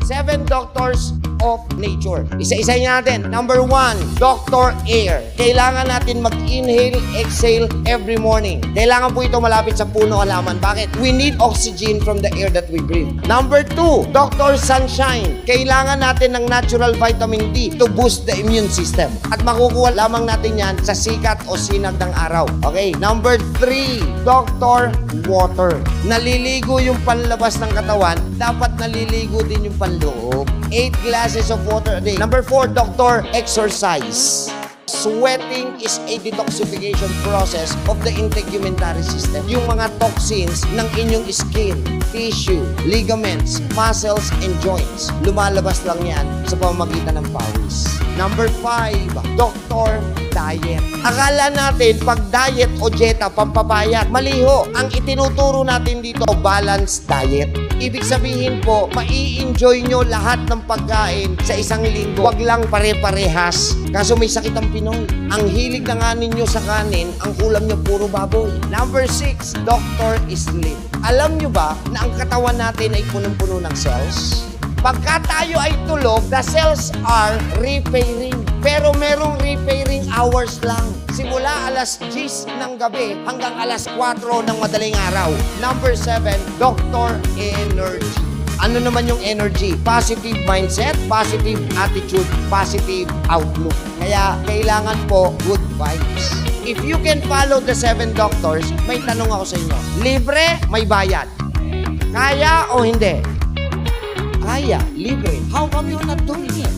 7 doctors of nature. Isa-isa natin. Number 1, Dr. Air. Kailangan natin mag-inhale, exhale every morning. Kailangan po ito malapit sa puno halaman. Bakit? We need oxygen from the air that we breathe. Number 2, Dr. Sunshine. Kailangan natin ng natural vitamin D to boost the immune system. At makukuha lamang natin yan sa sikat o sinag ng araw. Okay? Number 3, Dr. Water. Naliligo yung panlabas ng katawan, dapat naliligo din yung panloob. 8 glasses of water a day. Number 4, Dr. Exercise. Sweating is a detoxification process of the integumentary system. Yung mga toxins ng inyong skin, tissue, ligaments, muscles, and joints, lumalabas lang yan sa pamamagitan ng pawis. Number 5, Dr. Diet. Akala natin pag diet o dieta, pampapayat, maliho. Ang itinuturo natin dito, balanced diet. Ibig sabihin po, mai-enjoy nyo lahat ng pagkain sa isang linggo. Huwag lang pare-parehas. Kaso may sakit ang Pinoy. Ang hilig na nga ninyo sa kanin, ang ulam nyo puro baboy. Number 6, Dr. Sleep. Alam nyo ba na ang katawan natin ay punong-puno ng cells? Pagka tayo ay tulog, the cells are repairing. Pero merong repairing hours lang. Simula alas 10 ng gabi hanggang alas 4 ng madaling araw. Number 7, Dr. Energy. Ano naman yung energy? Positive mindset, positive attitude, positive outlook. Kaya kailangan po good vibes. If you can follow the 7 doctors, may tanong ako sa inyo. Libre, may bayad. Kaya o hindi? Kaya, libre. How come you're not doing it?